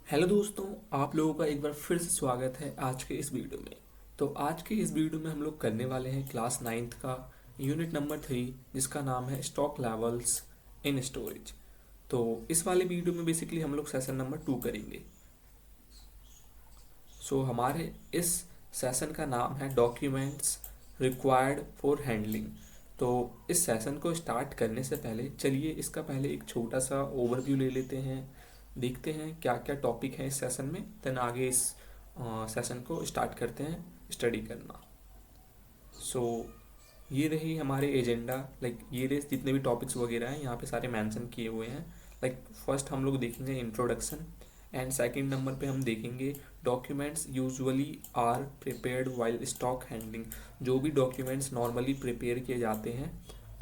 Hello दोस्तों, आप लोगों का एक बार फिर से स्वागत है आज के इस वीडियो में। तो आज के इस वीडियो में हम लोग करने वाले हैं क्लास 9th का यूनिट नंबर 3, जिसका नाम है स्टॉक लेवल्स इन स्टोरेज। तो इस वाले वीडियो में बेसिकली हम लोग सेशन नंबर 2 करेंगे। हमारे इस सेशन का नाम है डॉक्यूमेंट्स रिक्वायर्ड फॉर हैंडलिंग। तो इस सेशन को स्टार्ट करने से पहले चलिए इसका पहले एक छोटा सा ओवरव्यू ले लेते हैं, देखते हैं क्या क्या टॉपिक है इस सेशन में, देन आगे इस सेशन को स्टार्ट करते हैं स्टडी करना। सो ये रही हमारे एजेंडा, लाइक ये रहे जितने भी टॉपिक्स वगैरह हैं यहाँ पे सारे मेंशन किए हुए हैं। लाइक फर्स्ट हम लोग देखेंगे इंट्रोडक्शन, एंड सेकंड नंबर पे हम देखेंगे documents usually are prepared while stock handling. जो भी डॉक्यूमेंट्स नॉर्मली प्रिपेयर किए जाते हैं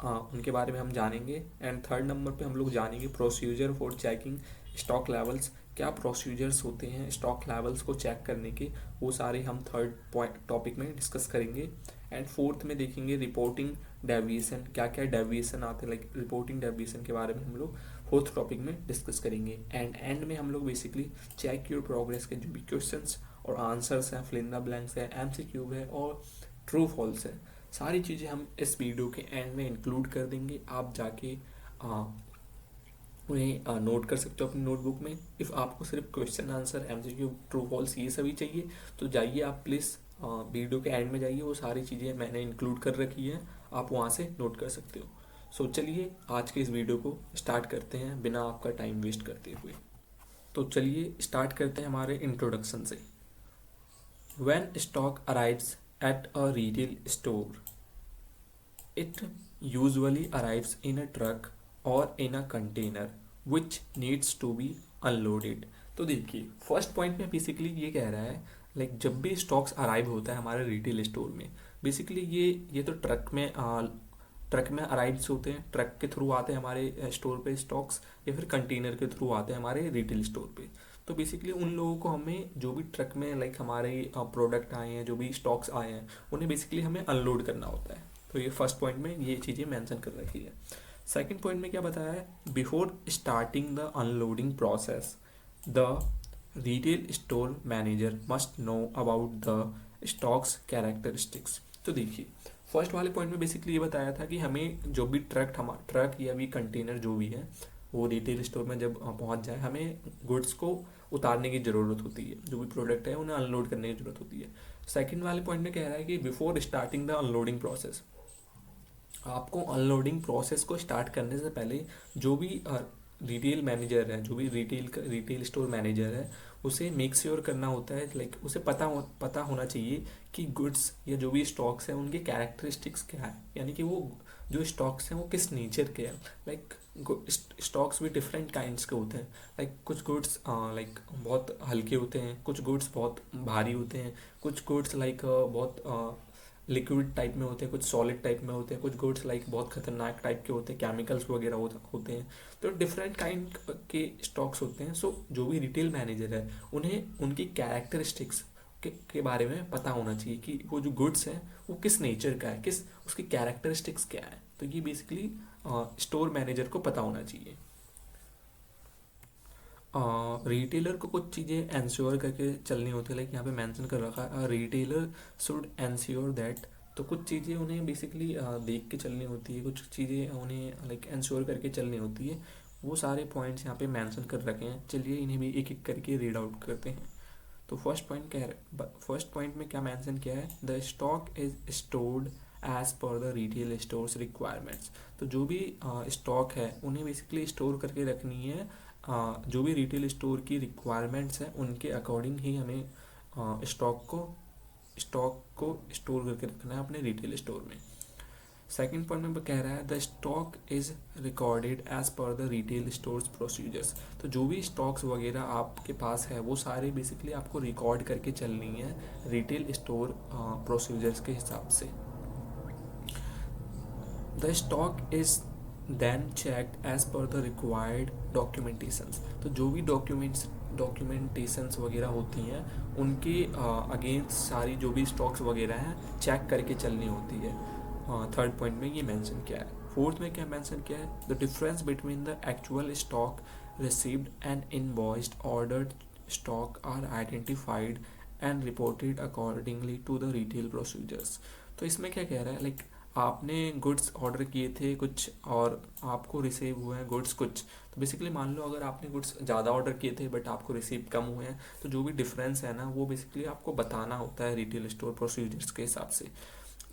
उनके बारे में हम जानेंगे। एंड थर्ड नंबर पे हम लोग जानेंगे procedure for checking stock levels. क्या प्रोसीजर्स होते हैं स्टॉक लेवल्स को चेक करने के, वो सारे हम थर्ड पॉइंट टॉपिक में डिस्कस करेंगे। एंड फोर्थ में देखेंगे रिपोर्टिंग डेविएशन, क्या क्या डेविएशन आते हैं, लाइक रिपोर्टिंग डेविएशन के बारे में हम लोग फोर्थ टॉपिक में डिस्कस करेंगे। एंड में हम लोग बेसिकली चेक योर प्रोग्रेस के जो भी क्वेश्चंस और आंसर्स हैं, फिल इन द ब्लैंक्स है, एमसीक्यू है और ट्रू फॉल्स है, सारी चीज़ें हम इस वीडियो के एंड में इंक्लूड कर देंगे। आप जाके उन्हें नोट कर सकते हो अपनी नोटबुक में। इफ़ आपको सिर्फ question answer, MCQ, true false ये सभी चाहिए तो जाइए आप प्लीज़ वीडियो के एंड में जाइए, वो सारी चीज़ें मैंने इंक्लूड कर रखी हैं, आप वहाँ से नोट कर सकते हो। चलिए आज के इस वीडियो को स्टार्ट करते हैं बिना आपका टाइम वेस्ट करते हुए। तो चलिए स्टार्ट करते हैं हमारे इंट्रोडक्शन से। When stock arrives at a retail store, it usually arrives in a truck or in a container which needs to be unloaded। तो देखिए फर्स्ट पॉइंट में बेसिकली ये कह रहा है, लाइक जब भी स्टॉक्स अराइव होता है हमारे रिटेल स्टोर में, बेसिकली ये तो ट्रक में अराइव्स होते हैं, ट्रक के थ्रू आते हैं हमारे स्टोर पे स्टॉक्स, या फिर कंटेनर के थ्रू आते हैं हमारे रिटेल स्टोर पे। तो बेसिकली उन लोगों को हमें जो भी ट्रक में लाइक हमारे प्रोडक्ट आए हैं, जो भी स्टॉक्स आए हैं, उन्हें बेसिकली हमें अनलोड करना होता है। तो ये फर्स्ट पॉइंट में ये चीज़ें मेंशन कर रखी है। सेकंड पॉइंट में क्या बताया है, before starting the unloading process the retail store manager must know about the stocks characteristics. तो देखिए फर्स्ट वाले पॉइंट में बेसिकली ये बताया था कि हमें जो भी ट्रक या भी कंटेनर जो भी है वो रिटेल स्टोर में जब पहुंच जाए, हमें गुड्स को उतारने की ज़रूरत होती है, जो भी प्रोडक्ट है उन्हें अनलोड करने की ज़रूरत होती है। सेकंड वाले पॉइंट में कह रहा है कि before starting the unloading process, आपको अनलोडिंग प्रोसेस को स्टार्ट करने से पहले जो भी रिटेल मैनेजर है, जो भी रिटेल स्टोर मैनेजर है, उसे मेक श्योर करना होता है, लाइक उसे पता होना चाहिए कि गुड्स या जो भी स्टॉक्स हैं उनके कैरेक्टरिस्टिक्स क्या है, यानी कि वो जो स्टॉक्स हैं वो किस नेचर के हैं। लाइक स्टॉक्स भी डिफरेंट काइंड्स के होते हैं, लाइक कुछ गुड्स लाइक बहुत हल्के होते हैं, कुछ गुड्स बहुत भारी होते हैं, कुछ गुड्स लाइक बहुत लिक्विड टाइप में होते हैं, कुछ सॉलिड टाइप में होते हैं, कुछ गुड्स लाइक बहुत खतरनाक टाइप के होते हैं, केमिकल्स वगैरह होते हैं। तो डिफरेंट काइंड के स्टॉक्स होते हैं। जो भी रिटेल मैनेजर है उन्हें उनकी कैरेक्टरिस्टिक्स के बारे में पता होना चाहिए कि वो जो गुड्स हैं वो किस नेचर का है, किस उसकी कैरेक्टरिस्टिक्स क्या है। तो ये बेसिकली स्टोर मैनेजर को पता होना चाहिए। रिटेलर को कुछ चीज़ें एंश्योर करके चलनी होती है, लाइक यहाँ पे मेंशन कर रखा है रिटेलर शुड एंश्योर दैट। तो कुछ चीज़ें उन्हें बेसिकली देख के चलनी होती है, कुछ चीज़ें उन्हें लाइक एंश्योर करके चलनी होती है। वो सारे पॉइंट्स यहाँ पे मेंशन कर रखे हैं, चलिए इन्हें भी एक एक करके रीड आउट करते हैं। तो फर्स्ट पॉइंट में क्या मेंशन किया है, the stock is stored as per the retail stores requirements. तो जो भी स्टॉक है उन्हें बेसिकली स्टोर करके रखनी है, जो भी रिटेल स्टोर की रिक्वायरमेंट्स हैं उनके अकॉर्डिंग ही हमें स्टॉक को स्टोर करके रखना है अपने रिटेल स्टोर में। सेकंड पॉइंट में कह रहा है the stock is recorded as per the retail stores procedures. तो जो भी स्टॉक्स वगैरह आपके पास है वो सारे बेसिकली आपको रिकॉर्ड करके चलनी है रिटेल स्टोर प्रोसीजर्स के हिसाब से। The stock is then checked as per the required documentations. तो जो भी डॉक्यूमेंटेशंस वगैरह होती हैं उनके अगेंस्ट सारी जो भी स्टॉक्स वगैरह हैं चेक करके चलनी होती है। थर्ड पॉइंट में ये मेंशन किया है। फोर्थ में क्या मेंशन किया है, the difference between the actual stock received and invoiced ordered stock are identified and reported accordingly to the retail procedures। तो इसमें क्या कह रहा है, लाइक आपने गुड्स ऑर्डर किए थे कुछ और आपको रिसीव हुए हैं गुड्स कुछ। तो बेसिकली मान लो अगर आपने गुड्स ज़्यादा ऑर्डर किए थे बट आपको रिसीव कम हुए हैं, तो जो भी डिफरेंस है ना वो बेसिकली आपको बताना होता है रिटेल स्टोर प्रोसीजर्स के हिसाब से।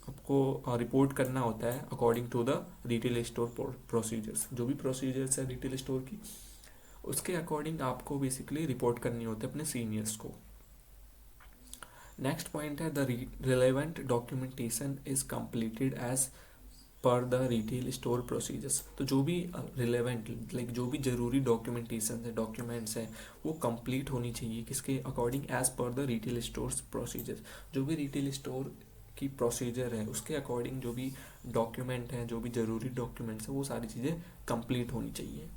आपको रिपोर्ट करना होता है according to the retail store procedures. जो भी प्रोसीजर्स है रिटेल स्टोर की उसके अकॉर्डिंग आपको बेसिकली रिपोर्ट करनी होती है अपने सीनियर्स को। नेक्स्ट पॉइंट है the relevant documentation is completed as per the retail store procedures. तो जो भी रिलेवेंट लाइक जो भी ज़रूरी डॉक्यूमेंटेशन है डॉक्यूमेंट्स हैं वो कंप्लीट होनी चाहिए किसके according, as per the retail stores procedure. जो भी रिटेल स्टोर की प्रोसीजर है उसके अकॉर्डिंग जो भी डॉक्यूमेंट हैं जो भी ज़रूरी डॉक्यूमेंट्स हैं वो सारी चीज़ें कंप्लीट होनी चाहिए।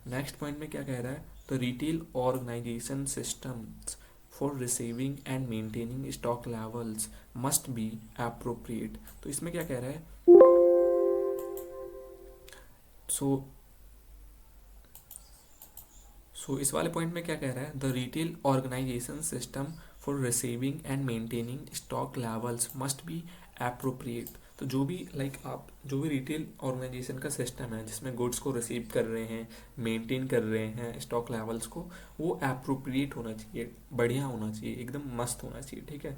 नेक्स्ट पॉइंट में क्या कह रहा है, the retail organisation systems for receiving and maintaining stock levels must be appropriate. तो इसमें क्या कह रहा है, सो इस वाले पॉइंट में क्या कह रहा है, the retail organisation system for receiving and maintaining stock levels must be appropriate. तो जो भी आप जो भी रिटेल ऑर्गेनाइजेशन का सिस्टम है जिसमें गुड्स को रिसीव कर रहे हैं मेंटेन कर रहे हैं स्टॉक लेवल्स को, वो एप्रोप्रिएट होना चाहिए, बढ़िया होना चाहिए, एकदम मस्त होना चाहिए, ठीक है।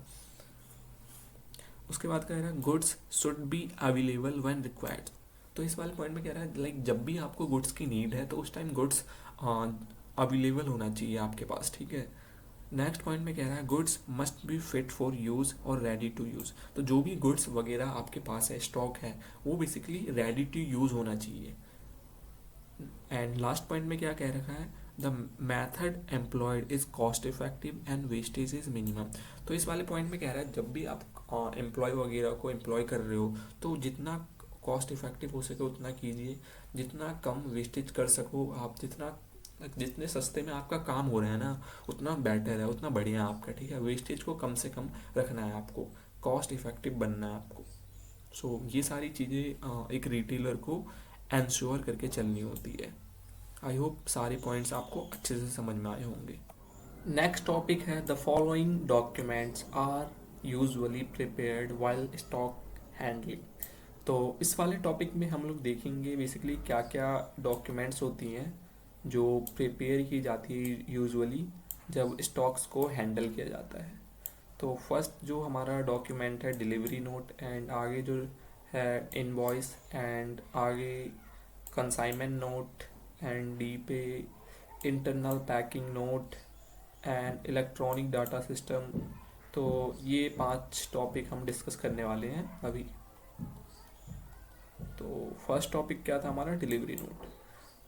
उसके बाद कह रहा है goods should be available when required. तो इस वाले पॉइंट में कह रहा है जब भी आपको गुड्स की नीड है तो उस टाइम गुड्स अवेलेबल होना चाहिए आपके पास, ठीक है। नेक्स्ट पॉइंट में कह रहा है goods must be fit for use और रेडी टू यूज़। तो जो भी गुड्स वगैरह आपके पास है स्टॉक है वो बेसिकली रेडी टू यूज़ होना चाहिए। एंड लास्ट पॉइंट में क्या कह रखा है, the method employed is cost effective and wastage is minimum. तो इस वाले पॉइंट में कह रहा है जब भी आप एम्प्लॉय वगैरह को एम्प्लॉय कर रहे हो तो जितना कॉस्ट इफेक्टिव हो सके उतना कीजिए, जितना कम वेस्टेज कर सको आप, जितने सस्ते में आपका काम हो रहा है ना उतना बेटर है, उतना बढ़िया है आपका, ठीक है। वेस्टेज को कम से कम रखना है आपको, कॉस्ट इफेक्टिव बनना है आपको। सो ये सारी चीज़ें एक रिटेलर को एंश्योर करके चलनी होती है। आई होप सारे पॉइंट्स आपको अच्छे से समझ में आए होंगे। नेक्स्ट टॉपिक है the following documents are usually prepared while stock handling. तो इस वाले टॉपिक में हम लोग देखेंगे बेसिकली क्या क्या डॉक्यूमेंट्स होती हैं जो प्रिपेयर की जाती है यूजुअली जब स्टॉक्स को हैंडल किया जाता है। तो फर्स्ट जो हमारा डॉक्यूमेंट है डिलीवरी नोट, एंड आगे जो है इनवॉइस, एंड आगे कंसाइनमेंट नोट, एंड डी पे, internal packing note, and electronic data system. तो ये 5 टॉपिक हम डिस्कस करने वाले हैं अभी। तो फर्स्ट टॉपिक क्या था हमारा, डिलीवरी नोट।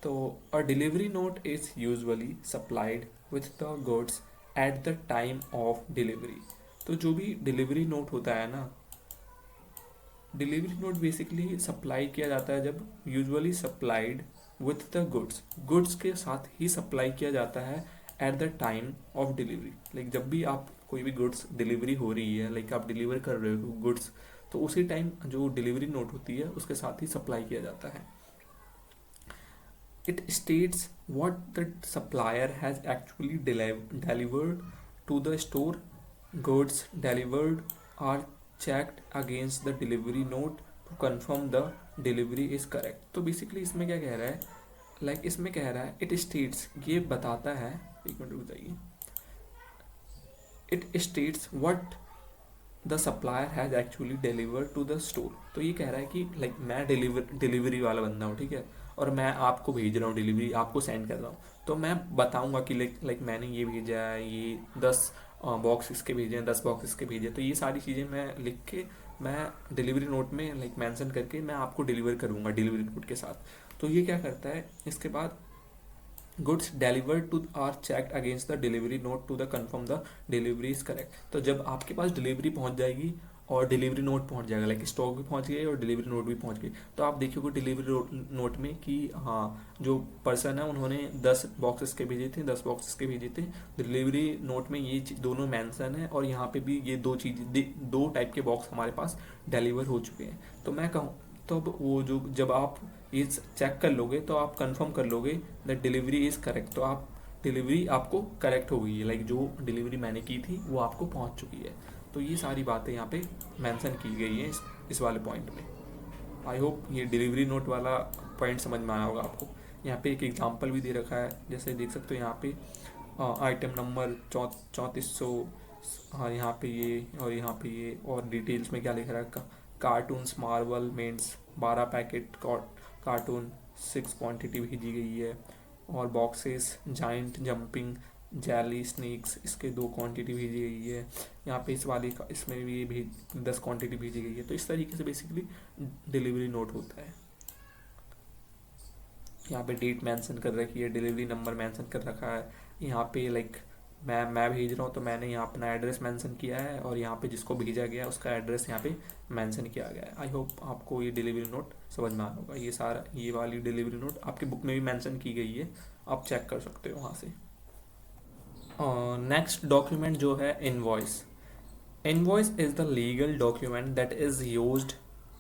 तो a delivery note is usually supplied with the goods at the time of delivery. तो जो भी डिलीवरी नोट होता है ना, डिलीवरी नोट बेसिकली सप्लाई किया जाता है जब usually supplied with the goods के साथ ही सप्लाई किया जाता है eight the time of delivery. जब भी आप कोई भी गुड्स डिलीवरी हो रही है, आप डिलीवर कर रहे हो गुड्स, तो उसी टाइम जो डिलीवरी नोट होती है उसके साथ ही सप्लाई किया जाता है। It states what the supplier has actually delivered to the store. Goods delivered are checked against the delivery note to confirm the delivery is correct. तो बेसिकली इसमें क्या कह रहा है, इसमें कह रहा है it states, ये बताता है, एक मिनट रुक जाइए, it states what the supplier has actually deliver to the store. तो ये कह रहा है कि मैं डिलीवरी वाला बंदा हूँ, ठीक है, और मैं आपको भेज रहा हूँ डिलीवरी, आपको सेंड कर रहा हूँ, तो मैं बताऊँगा कि मैंने ये भेजा है, ये 10 बॉक्स इसके भेजे हैं, 10 बॉक्स इसके भेजे। तो ये सारी चीज़ें मैं लिख के मैं डिलीवरी नोट में मेंशन करके मैं आपको डिलीवर करूँगा डिलीवरी नोट के साथ। तो ये क्या करता है, इसके बाद goods delivered to are checked against the delivery note to the confirm the delivery is correct. तो जब आपके पास डिलीवरी पहुंच जाएगी और डिलीवरी नोट पहुंच जाएगा, स्टॉक भी पहुंच गई और डिलीवरी नोट भी पहुंच गई, तो आप देखिएगा डिलीवरी नोट में कि हाँ जो पर्सन है उन्होंने 10 बॉक्सेस के भेजे थे, 10 बॉक्सेस के भेजे थे। डिलीवरी नोट में ये दोनों मेंशन है और यहाँ पे भी ये 2 टाइप के बॉक्स हमारे पास डिलीवर हो चुके हैं। तो मैं कहूँ तो अब वो जब आप ये चेक कर लोगे तो आप कंफर्म कर लोगे दैट डिलीवरी इज़ करेक्ट, तो आप डिलीवरी आपको करेक्ट हो गई है, लाइक जो डिलीवरी मैंने की थी वो आपको पहुंच चुकी है। तो ये सारी बातें यहाँ पे मेंशन की गई हैं इस वाले पॉइंट में। आई होप ये डिलीवरी नोट वाला पॉइंट समझ में आया होगा आपको। यहाँ पे एक एग्जांपल भी दे रखा है, जैसे देख सकते हो यहाँ पे आइटम नंबर 3400, हाँ यहाँ पे ये और यहाँ पे ये, और डिटेल्स में क्या लिख रहा है, cartons Marvel men's 12 packet carton 6 quantity भेजी गई है, और boxes giant jumping jelly snacks इसके 2 क्वांटिटी भेजी गई है। यहाँ पे इस वाले का इसमें भी 10 क्वांटिटी भेजी गई है। तो इस तरीके से बेसिकली डिलीवरी नोट होता है। यहाँ पे डेट मेंशन कर रखी है, डिलीवरी नंबर मेंशन कर रखा है। यहाँ पे लाइक मैं भेज रहा हूँ तो मैंने यहाँ अपना एड्रेस मेंशन किया है, और यहाँ पे जिसको भेजा गया उसका एड्रेस यहाँ पे मेंशन किया गया है। आई होप आपको ये डिलीवरी नोट समझ में आ होगा। ये सारा ये वाली डिलीवरी नोट आपकी बुक में भी मेंशन की गई है, आप चेक कर सकते हो वहाँ से। नेक्स्ट डॉक्यूमेंट जो है invoice. Invoice is the legal document that is used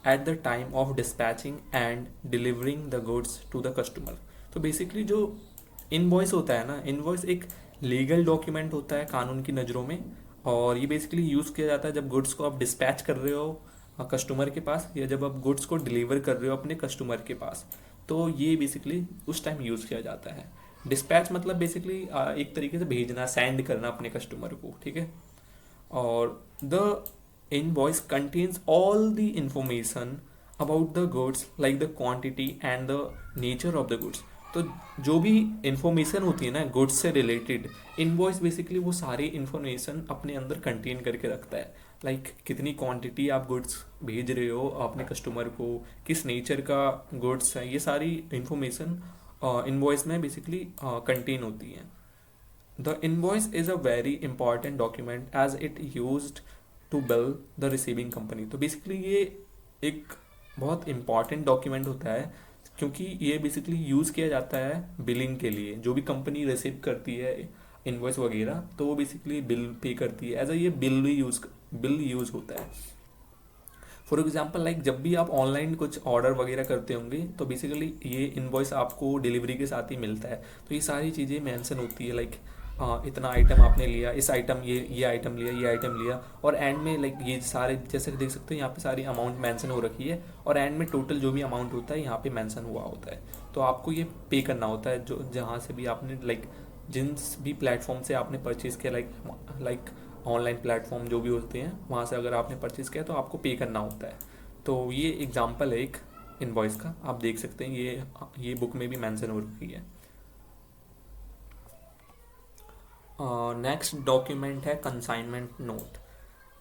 at the time of dispatching and delivering the goods to the customer. तो बेसिकली जो इनवॉइस होता है ना, इनवॉइस एक लीगल डॉक्यूमेंट होता है कानून की नज़रों में, और ये बेसिकली यूज़ किया जाता है जब गुड्स को आप डिस्पैच कर रहे हो कस्टमर के पास, या जब आप गुड्स को डिलीवर कर रहे हो अपने कस्टमर के पास। तो ये बेसिकली उस टाइम यूज़ किया जाता है। डिस्पैच मतलब बेसिकली एक तरीके से भेजना, सेंड करना अपने कस्टमर को, ठीक है। और the invoice contains all the information about the goods like the quantity and the nature of the goods। तो जो भी इंफॉर्मेशन होती है ना गुड्स से रिलेटेड, इनवॉइस बेसिकली वो सारी इंफॉर्मेशन अपने अंदर कंटेन करके रखता है। लाइक कितनी क्वांटिटी आप गुड्स भेज रहे हो अपने कस्टमर को, किस नेचर का गुड्स है, ये सारी इंफॉर्मेशन इनवॉइस में बेसिकली कंटेन होती है। The invoice is a very important document as it used to bill the receiving company. तो बेसिकली ये एक बहुत इंपॉर्टेंट डॉक्यूमेंट होता है, क्योंकि ये बेसिकली यूज़ किया जाता है बिलिंग के लिए। जो भी कंपनी रिसीव करती है इनवॉइस वगैरह, तो वो बेसिकली बिल पे करती है, एज अ ये बिल यूज़ होता है। फॉर एग्जाम्पल लाइक जब भी आप ऑनलाइन कुछ ऑर्डर वगैरह करते होंगे तो बेसिकली ये इनवॉइस आपको डिलीवरी के साथ ही मिलता है। तो ये सारी चीज़ें मेंशन होती है, लाइक इतना आइटम आपने लिया, इस आइटम ये आइटम लिया, ये आइटम लिया, और एंड में लाइक ये सारे जैसे देख सकते हो यहाँ पे सारी अमाउंट मेंशन हो रखी है, और एंड में टोटल जो भी अमाउंट होता है यहाँ पे मेंशन हुआ होता है। तो आपको ये पे करना होता है जो जहाँ से भी आपने लाइक जिस भी प्लेटफॉर्म से आपने परचेज़ किया, लाइक ऑनलाइन प्लेटफॉर्म जो भी होते हैं वहाँ से अगर आपने परचेज़ किया तो आपको पे करना होता है। तो ये एग्जांपल है एक इनवॉइस का, आप देख सकते हैं ये बुक में भी मेंशन हो रखी है। नेक्स्ट डॉक्यूमेंट है consignment note.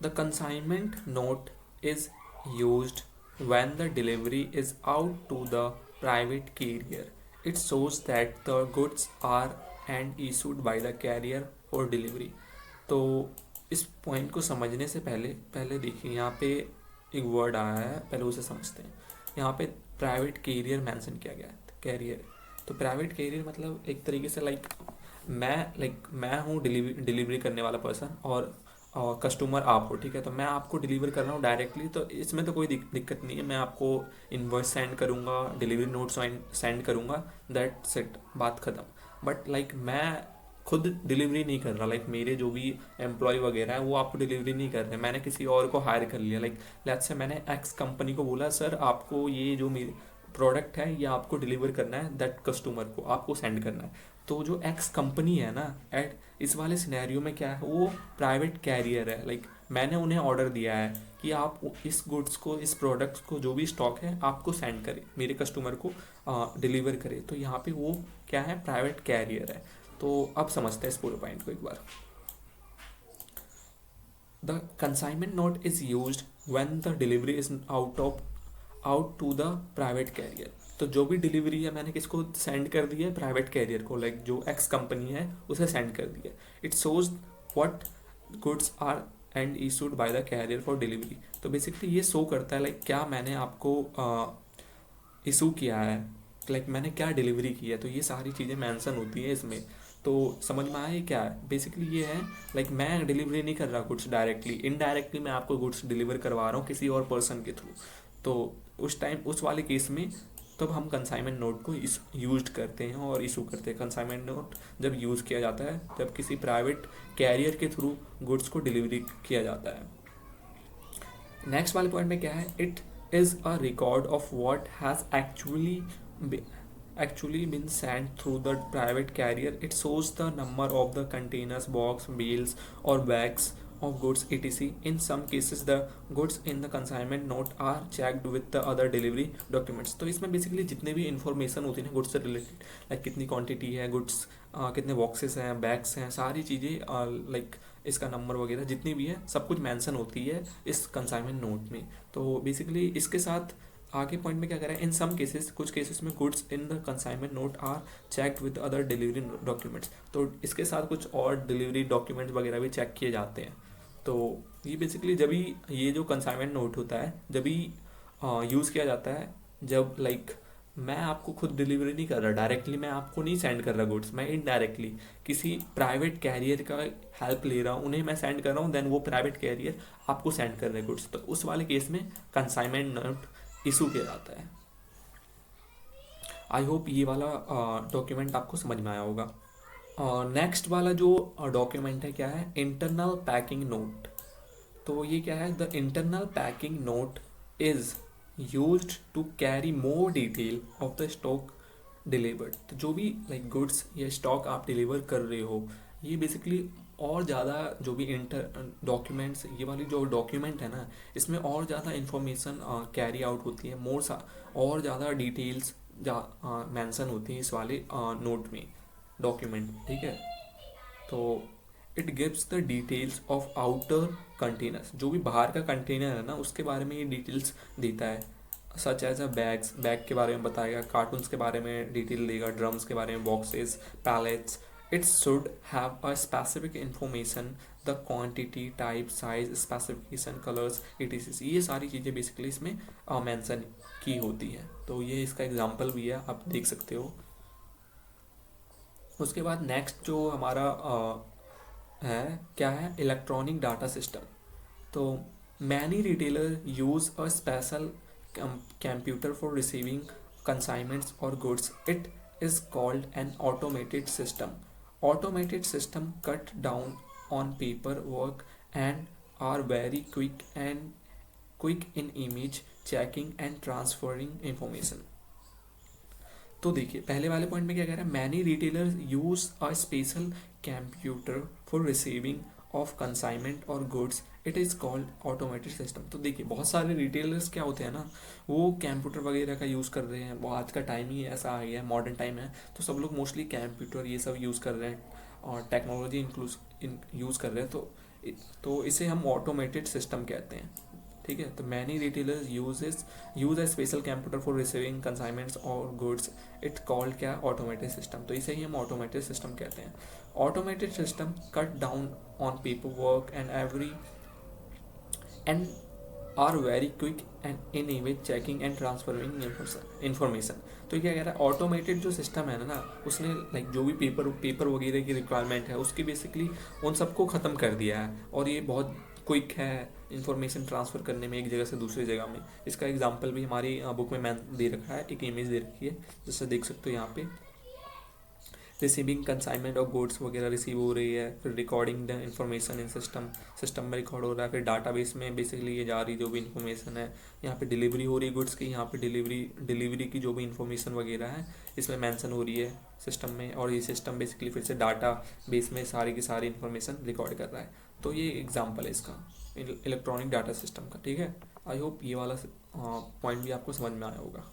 The consignment note is used when the delivery is out to the private carrier. It shows that the goods are and issued by the carrier for delivery. तो इस point को समझने से पहले देखिए यहाँ पे एक वर्ड आया है, पहले उसे समझते हैं। यहाँ पे प्राइवेट कैरियर मेंशन किया गया है, कैरियर। तो प्राइवेट कैरियर मतलब एक तरीके से मैं हूँ डिलीवरी करने वाला पर्सन, और कस्टमर आप हो, ठीक है। तो मैं आपको डिलीवर कर रहा हूँ डायरेक्टली, तो इसमें तो कोई दिक्कत नहीं है। मैं आपको इनवॉइस सेंड करूँगा, डिलीवरी नोट सेंड करूँगा, दैट्स इट, बात ख़त्म। बट मैं खुद डिलीवरी नहीं कर रहा, मेरे जो भी एम्प्लॉय वगैरह है वो आपको डिलीवरी नहीं कर रहे, मैंने किसी और को हायर कर लिया। लेट्स से मैंने एक्स कंपनी को बोला, सर आपको ये जो मेरे प्रोडक्ट है ये आपको डिलीवर करना है, दैट कस्टमर को आपको सेंड करना है। तो जो एक्स कंपनी है ना, एट इस वाले सिनेरियो में क्या है, वो प्राइवेट कैरियर है। मैंने उन्हें ऑर्डर दिया है कि आप इस गुड्स को, इस प्रोडक्ट्स को जो भी स्टॉक है आपको सेंड करें, मेरे कस्टमर को डिलीवर करें। तो यहाँ पे वो क्या है, प्राइवेट कैरियर है। तो अब समझते हैं इस पूरे पॉइंट को एक बार। The consignment note is used when the delivery is out to the private carrier. तो जो भी डिलीवरी है मैंने किसको सेंड कर दी है, प्राइवेट कैरियर को, जो एक्स कंपनी है उसे सेंड कर दिया। It shows what goods are and issued by the carrier for delivery. तो बेसिकली ये शो करता है क्या मैंने आपको इशू किया है, मैंने क्या डिलीवरी की है। तो ये सारी चीज़ें मेंशन होती है इसमें। तो समझ में आया क्या है, बेसिकली ये है मैं डिलीवरी नहीं कर रहा गुड्स डायरेक्टली, इनडायरेक्टली मैं आपको गुड्स डिलीवर करवा रहा हूँ किसी और पर्सन के थ्रू। तो उस टाइम उस वाले केस में तब हम कंसाइनमेंट नोट को यूज करते हैं और इशू करते हैं। कंसाइनमेंट नोट जब यूज़ किया जाता है जब किसी प्राइवेट कैरियर के थ्रू गुड्स को डिलीवरी किया जाता है। नेक्स्ट वाले पॉइंट में क्या है, it is a record of what has actually been sent through the private carrier. It shows the number of the containers, box, bales or bags of goods etc. In some cases the goods in the consignment note are checked with the other delivery documents. तो इसमें basically जितने भी information होती है ना goods से related, like कितनी quantity है गुड्स, कितने बॉक्सेस हैं, बैग्स हैं, सारी चीज़ें लाइक इसका नंबर वगैरह जितनी भी है सब कुछ मेंशन होती है इस कंसाइनमेंट नोट में। तो बेसिकली इसके साथ आगे पॉइंट में क्या करें, इन सम केसेस, कुछ केसेस में goods in the consignment note are checked with other delivery documents. तो इसके साथ कुछ और डिलीवरी डॉक्यूमेंट्स वगैरह भी चेक किए जाते हैं। तो ये बेसिकली जब भी ये जो कंसाइनमेंट नोट होता है जब भी यूज़ किया जाता है, जब लाइक मैं आपको खुद डिलीवरी नहीं कर रहा, डायरेक्टली मैं आपको नहीं सेंड कर रहा गुड्स, मैं इनडायरेक्टली किसी प्राइवेट कैरियर का हेल्प ले रहा हूँ, उन्हें मैं सेंड कर रहा हूँ, देन वो प्राइवेट कैरियर आपको सेंड कर रहे हैं गुड्स। तो उस वाले केस में कंसाइनमेंट नोट इशू किया जाता है। आई होप ये वाला डॉक्यूमेंट आपको समझ में आया होगा। नेक्स्ट वाला जो डॉक्यूमेंट है क्या है, इंटरनल पैकिंग नोट। तो ये क्या है, the internal packing note is used to carry more detail of the stock delivered. तो जो भी लाइक गुड्स या स्टॉक आप डिलीवर कर रहे हो, ये बेसिकली और ज़्यादा जो भी इंटर डॉक्यूमेंट्स, ये वाली जो डॉक्यूमेंट है ना, इसमें और ज़्यादा इंफॉर्मेशन कैरी आउट होती है, और ज़्यादा डिटेल्स मेंशन होती हैं इस वाले नोट में, डॉक्यूमेंट, ठीक है। तो it gives the details of outer containers, जो भी बाहर का कंटेनर है ना उसके बारे में ये डिटेल्स देता है, सच एज अ बैग के बारे में बताएगा, कार्टून्स के बारे में डिटेल देगा, ड्रम्स के बारे में, boxes, pallets. It should have a specific information, the quantity, type, size, specification, colors, etc. ये सारी चीज़ें बेसिकली इसमें मेंशन की होती है। तो ये इसका एग्जांपल भी है, आप देख सकते हो। उसके बाद नेक्स्ट जो हमारा है क्या है, इलेक्ट्रॉनिक डाटा सिस्टम। तो many retailer use a special computer for receiving consignments और goods. It is called an automated system. Automated system cut down on paperwork and are very quick in image checking and transferring information. तो देखिए पहले वाले point में क्या कह रहा है, many retailers use a special computer for receiving of consignment और goods. It is called automated system. तो देखिए बहुत सारे रिटेलर्स क्या होते हैं ना, वो कंप्यूटर वगैरह का यूज़ कर रहे हैं, वो आज का टाइम ही ऐसा आ गया है, मॉडर्न टाइम है, तो सब लोग मोस्टली कंप्यूटर ये सब यूज़ कर रहे हैं और टेक्नोलॉजी यूज़ कर रहे हैं। तो इसे हम ऑटोमेटेड सिस्टम कहते हैं, ठीक है। तो many retailers use a special computer for receiving consignments और गुड्स। इट कॉल्ड क्या, ऑटोमेटेड सिस्टम। तो इसे ही हम ऑटोमेटेड सिस्टम कहते हैं। Automated system cut down on paper work and are very quick and in image checking and transferring information. तो क्या कह रहा है, ऑटोमेटेड जो सिस्टम है ना, उसने लाइक जो भी पेपर वगैरह की रिक्वायरमेंट है उसकी बेसिकली उन सबको ख़त्म कर दिया है, और ये बहुत क्विक है इंफॉर्मेशन ट्रांसफ़र करने में एक जगह से दूसरी जगह में। इसका एग्जांपल भी हमारी बुक में मैं दे रखा है, एक इमेज दे रखी है जिससे देख सकते हो यहाँ पे। रिसीविंग कंसाइनमेंट ऑफ गुड्स वगैरह रिसीव हो रही है, फिर recording the information in system में रिकॉर्ड हो रहा है, फिर डाटाबेस में बेसिकली ये जा रही जो भी इन्फॉर्मेशन है, यहाँ पे डिलीवरी हो रही है गुड्स की, यहाँ पे डिलीवरी की जो भी इन्फॉर्मेशन वगैरह है इसमें मेंशन हो रही है सिस्टम में, और ये सिस्टम बेसिकली फिर से डाटा बेस में सारी की सारी इन्फॉर्मेशन रिकॉर्ड कर रहा है। तो ये एग्जाम्पल है इसका इलेक्ट्रॉनिक डाटा सिस्टम का, ठीक है। आई होप ये वाला पॉइंट भी आपको समझ में आया होगा।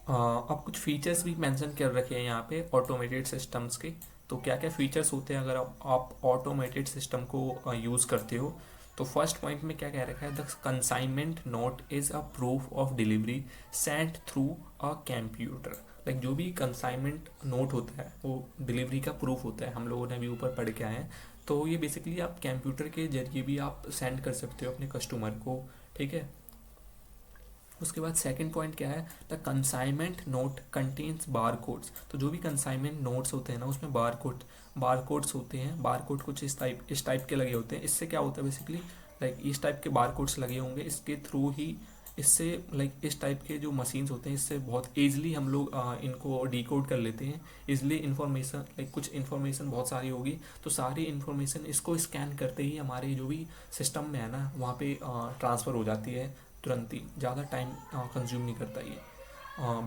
अब कुछ फीचर्स भी मेंशन कर रखे हैं यहाँ पे ऑटोमेटेड सिस्टम्स के। तो क्या क्या फीचर्स होते हैं अगर आप ऑटोमेटेड सिस्टम को यूज़ करते हो। तो फर्स्ट पॉइंट में क्या कह रखा है, the consignment note is a proof of delivery Saint through a computer. Like जो भी कंसाइनमेंट नोट होता है वो डिलीवरी का प्रूफ होता है, हम लोगों ने अभी ऊपर पढ़ के आए हैं। तो ये बेसिकली आप कंप्यूटर के जरिए भी आप सेंड कर सकते हो अपने कस्टमर को, ठीक है। उसके बाद सेकंड पॉइंट क्या है, the consignment note contains bar codes. तो जो भी कंसाइनमेंट नोट्स होते हैं ना उसमें बार कोड्स होते हैं। बार कोड कुछ इस टाइप के लगे होते हैं। इससे क्या होता है बेसिकली, लाइक इस टाइप के बार कोड्स लगे होंगे, इसके थ्रू ही इससे इस टाइप के जो मशीन्स होते हैं इससे बहुत ईजिली हम लोग इनको डिकोड कर लेते हैं। इसलिए इन्फॉर्मेशन कुछ इन्फॉर्मेशन बहुत सारी होगी, तो सारी इन्फॉर्मेशन इसको स्कैन करते ही हमारे जो भी सिस्टम में है ना वहाँ पे ट्रांसफ़र हो जाती है तुरंत ही, ज़्यादा टाइम कंज्यूम नहीं करता ये।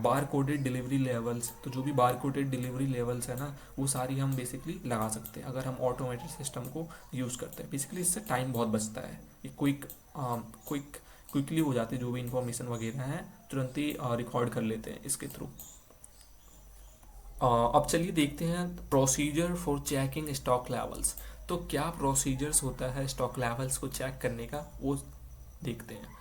बार कोडेड डिलीवरी लेवल्स, तो जो भी बार कोडेड डिलीवरी लेवल्स है ना वो सारी हम बेसिकली लगा सकते हैं अगर हम ऑटोमेटेड सिस्टम को यूज़ करते हैं। बेसिकली इससे टाइम बहुत बचता है, ये क्विकली हो जाती है, जो भी इंफॉर्मेशन वगैरह है तुरंत ही रिकॉर्ड कर लेते हैं इसके थ्रू। अब चलिए देखते हैं procedure for checking stock levels. तो क्या प्रोसीजर्स होता है स्टॉक लेवल्स को चेक करने का, वो देखते हैं।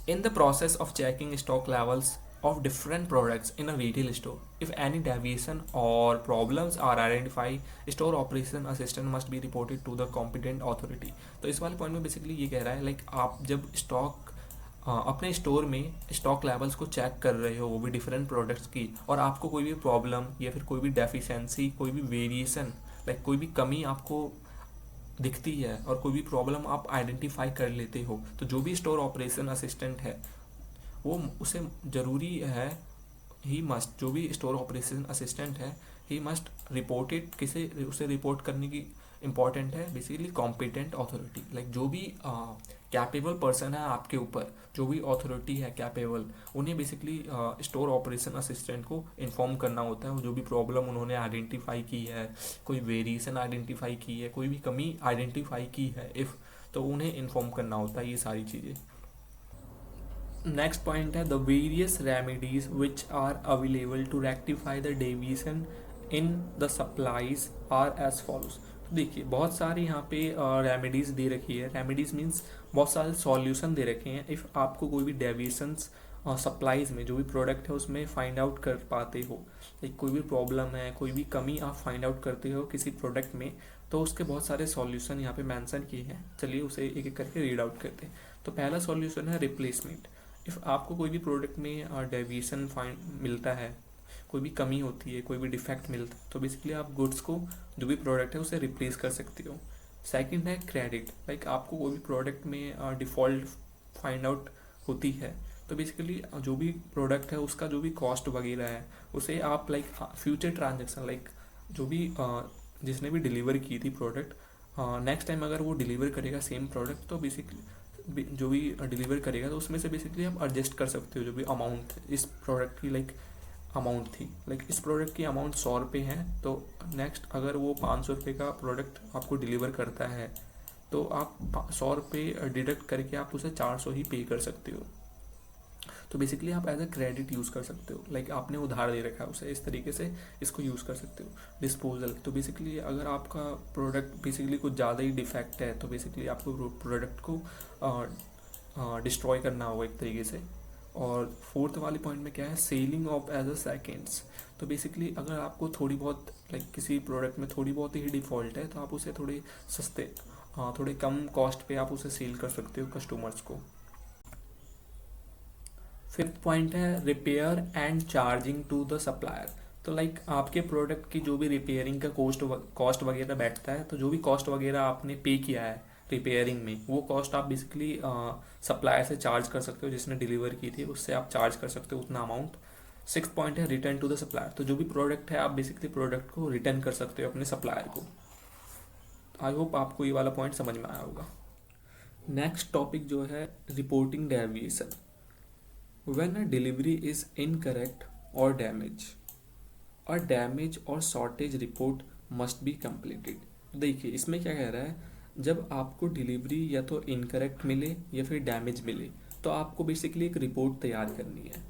In the process of checking stock levels of different products in a retail store, if any deviation or problems are identified, store operation assistant must be reported to the competent authority। तो इस वाले point में basically ये कह रहा है आप जब स्टॉक अपने स्टोर में स्टॉक लेवल्स को चेक कर रहे हो, वो भी डिफरेंट प्रोडक्ट्स की, और आपको कोई भी प्रॉब्लम या फिर कोई भी डेफिशिएंसी, कोई भी वेरिएशन कोई भी कमी आपको दिखती है और कोई भी प्रॉब्लम आप आइडेंटिफाई कर लेते हो, तो जो भी स्टोर ऑपरेशन असिस्टेंट है वो उसे ज़रूरी है, ही मस्ट, जो भी स्टोर ऑपरेशन असिस्टेंट है ही मस्ट रिपोर्टेड, किसे उसे रिपोर्ट करने की इम्पॉर्टेंट है बेसिकली कॉम्पिटेंट अथॉरिटी। जो भी कैपेबल पर्सन है आपके ऊपर, जो भी अथॉरिटी है कैपेबल, उन्हें बेसिकली स्टोर ऑपरेशन असिस्टेंट को इन्फॉर्म करना होता है। जो भी प्रॉब्लम उन्होंने आइडेंटिफाई की है, कोई वेरिएशन आइडेंटिफाई की है, कोई भी कमी आइडेंटिफाई की है इफ़, तो उन्हें इन्फॉर्म करना होता है ये सारी चीज़ें। नेक्स्ट पॉइंट है the various remedies which are available to rectify the deviation in the supplies are as follows. देखिए बहुत सारी यहाँ पे रेमेडीज़ दे रखी है। रेमेडीज़ मीन्स बहुत सारे सॉल्यूशन दे रखे हैं। इफ़ आपको कोई भी डेविएशंस सप्लाईज में जो भी प्रोडक्ट है उसमें फाइंड आउट कर पाते हो, कोई भी प्रॉब्लम है, कोई भी कमी आप फाइंड आउट करते हो किसी प्रोडक्ट में, तो उसके बहुत सारे सॉल्यूशन यहाँ पे मेंशन किए हैं। चलिए उसे एक एक करके रीड आउट करते हैं। तो पहला सॉल्यूशन है रिप्लेसमेंट। इफ़ आपको कोई भी प्रोडक्ट में डेविएशन मिलता है, कोई भी कमी होती है, कोई भी डिफेक्ट मिलता है, तो बेसिकली आप गुड्स को, जो भी प्रोडक्ट है उसे रिप्लेस कर सकते हो। सेकंड है क्रेडिट। आपको कोई भी प्रोडक्ट में डिफ़ॉल्ट फाइंड आउट होती है, तो बेसिकली जो भी प्रोडक्ट है उसका जो भी कॉस्ट वगैरह है उसे आप फ्यूचर ट्रांजेक्शन जो भी जिसने भी डिलीवर की थी प्रोडक्ट, नेक्स्ट टाइम अगर वो डिलीवर करेगा सेम प्रोडक्ट, तो बेसिकली जो भी डिलीवर करेगा तो उसमें से बेसिकली आप एडजस्ट कर सकते हो जो भी अमाउंट इस प्रोडक्ट की अमाउंट थी। इस प्रोडक्ट की अमाउंट 100 रुपये है, तो नेक्स्ट अगर वो 500 रुपये का प्रोडक्ट आपको डिलीवर करता है तो आप 100 रुपये डिडक्ट करके आप उसे 400 ही पे कर सकते हो। तो बेसिकली आप एज अ क्रेडिट यूज़ कर सकते हो। आपने उधार दे रखा है उसे, इस तरीके से इसको यूज़ कर सकते हो। डिस्पोजल, तो बेसिकली अगर आपका प्रोडक्ट बेसिकली कुछ ज़्यादा ही डिफेक्ट है तो बेसिकली आपको प्रोडक्ट को डिस्ट्रॉय करना होगा एक तरीके से। और फोर्थ वाली पॉइंट में क्या है, selling off as a seconds. तो बेसिकली अगर आपको थोड़ी बहुत किसी प्रोडक्ट में थोड़ी बहुत ही डिफ़ॉल्ट है तो आप उसे थोड़े सस्ते, थोड़े कम कॉस्ट पे आप उसे सेल कर सकते हो कस्टमर्स को। फिफ्थ पॉइंट है repair and charging to the supplier. तो आपके प्रोडक्ट की जो भी रिपेयरिंग का कॉस्ट वगैरह बैठता है, तो जो भी कॉस्ट वगैरह आपने पे किया है रिपेयरिंग में, वो कॉस्ट आप बेसिकली सप्लायर से चार्ज कर सकते हो, जिसने डिलीवर की थी उससे आप चार्ज कर सकते हो उतना अमाउंट। सिक्स्थ पॉइंट है रिटर्न टू द सप्लायर। तो जो भी प्रोडक्ट है आप बेसिकली प्रोडक्ट को रिटर्न कर सकते हो अपने सप्लायर को। आई होप आपको ये वाला पॉइंट समझ में आया होगा। नेक्स्ट टॉपिक जो है reporting deviation. When a delivery is incorrect और डैमेज और shortage report must be completed. देखिए इसमें क्या कह रहा है, जब आपको डिलीवरी या तो इनकरेक्ट मिले या फिर डैमेज मिले तो आपको बेसिकली एक रिपोर्ट तैयार करनी है,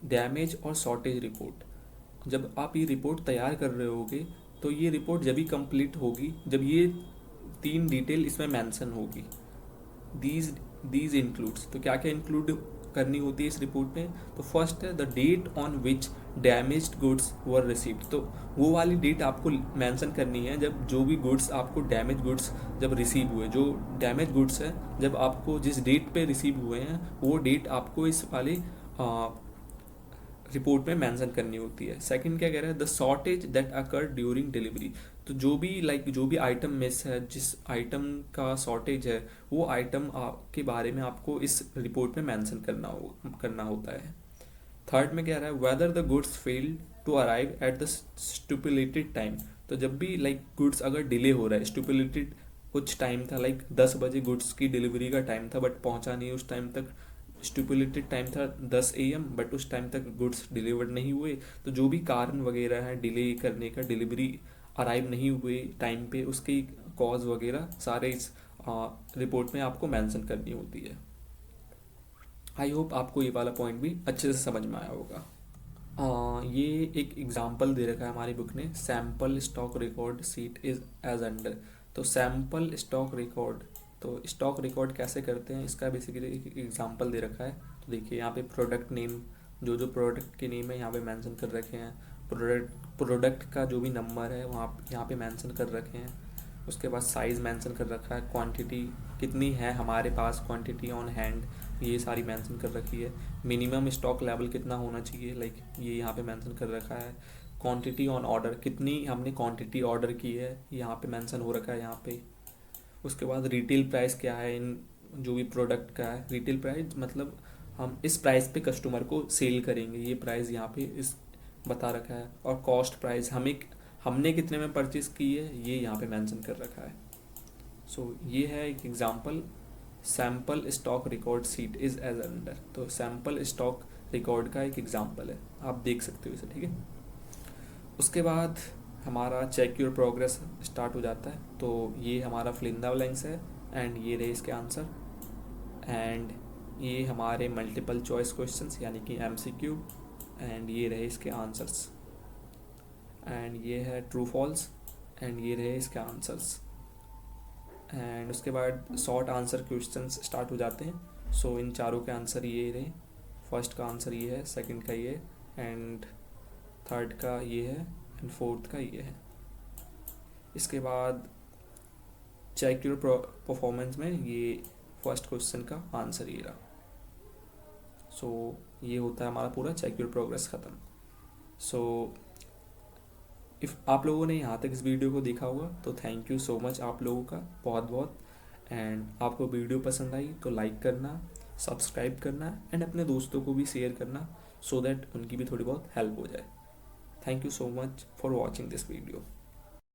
डैमेज और शॉर्टेज रिपोर्ट। जब आप ये रिपोर्ट तैयार कर रहे होगे तो ये रिपोर्ट जब ही कंप्लीट होगी जब ये 3 डिटेल इसमें मेंशन होगी। दीज इंक्लूड्स, तो क्या क्या इंक्लूड करनी होती है इस रिपोर्ट में। तो फर्स्ट है the date on which damaged goods were received. तो वो वाली डेट आपको मेंशन करनी है जब जो भी गुड्स आपको डैमेज गुड्स जब रिसीव हुए, जो डैमेज गुड्स है जब आपको जिस डेट पे रिसीव हुए हैं वो डेट आपको इस वाली रिपोर्ट में मेंशन करनी होती है। सेकंड क्या कह रहा है, the shortage that occur during delivery. तो जो भी आइटम मिस है, जिस आइटम का शॉर्टेज है, वो आइटम के बारे में आपको इस रिपोर्ट में मेंशन करना होता है। थर्ड में कह रहा है whether the goods fail to arrive at the stipulated time. तो जब भी गुड्स अगर डिले हो रहा है, स्टिपुलेटेड कुछ टाइम था, 10 बजे गुड्स की डिलीवरी का टाइम था बट पहुंचा नहीं उस टाइम तक। स्टिपुलेटेड टाइम था 10 AM बट उस टाइम तक गुड्स डिलीवर्ड नहीं हुए। तो जो भी कारण वगैरह है डिले करने का, डिलीवरी अराइव नहीं हुए टाइम पे, उसकी कॉज वगैरह सारे इस रिपोर्ट में आपको मेंशन करनी होती है। आई होप आपको ये वाला पॉइंट भी अच्छे से समझ में आया होगा। ये एक एग्जांपल दे रखा है हमारी बुक ने, sample stock record sheet is as under. तो सैम्पल स्टॉक रिकॉर्ड, तो स्टॉक रिकॉर्ड कैसे करते हैं इसका बेसिकली एक एग्जांपल दे रखा है। तो देखिए यहाँ पे प्रोडक्ट नेम, जो प्रोडक्ट के नेम है यहाँ पे मेंशन कर रखे हैं। प्रोडक्ट का जो भी नंबर है वहाँ यहाँ पे मेंशन कर रखे हैं। उसके बाद साइज़ मेंशन कर रखा है, क्वांटिटी कितनी है हमारे पास, क्वांटिटी ऑन हैंड ये सारी मेंशन कर रखी है। मिनिमम स्टॉक लेवल कितना होना चाहिए, ये यहाँ पे मेंशन कर रखा है। क्वांटिटी ऑन ऑर्डर, कितनी हमने क्वांटिटी ऑर्डर की है यहाँ पे मेंशन हो रखा है यहाँ पे। उसके बाद रिटेल प्राइस क्या है इन जो भी प्रोडक्ट का है। रिटेल प्राइस मतलब हम इस प्राइस पे कस्टमर को सेल करेंगे, ये प्राइस यहाँ पे इस बता रखा है। और कॉस्ट प्राइस हमने कितने में परचेज की है ये यहाँ पे मेंशन कर रखा है। सो ये है एक example, sample stock record sheet is as under. तो सैम्पल स्टॉक रिकॉर्ड का एक एग्जांपल है, आप देख सकते हो इसे, ठीक है। उसके बाद हमारा चेक योर प्रोग्रेस स्टार्ट हो जाता है। तो ये हमारा फिल इन द ब्लैंक्स है एंड ये रहे इसके आंसर, एंड ये हमारे मल्टीपल चॉइस क्वेश्चंस यानी कि MCQ, एंड ये रहे इसके आंसर्स, एंड ये है ट्रू फॉल्स, एंड ये रहे इसके आंसर्स। एंड उसके बाद शॉर्ट आंसर क्वेश्चंस स्टार्ट हो जाते हैं। सो इन चारों के आंसर ये रहे, फर्स्ट का आंसर ये है, सेकंड का ये, एंड थर्ड का ये है, एंड फोर्थ का ये है। इसके बाद चेक योर परफॉर्मेंस में ये फर्स्ट क्वेश्चन का आंसर ये रहा। सो ये होता है हमारा पूरा चेक योर प्रोग्रेस ख़त्म। सो इफ़ आप लोगों ने यहाँ तक इस वीडियो को देखा होगा तो थैंक यू सो मच आप लोगों का बहुत बहुत। एंड आपको वीडियो पसंद आई तो लाइक करना, सब्सक्राइब करना, एंड अपने दोस्तों को भी शेयर करना सो दैट उनकी भी थोड़ी बहुत हेल्प हो जाए। Thank you so much for watching this video.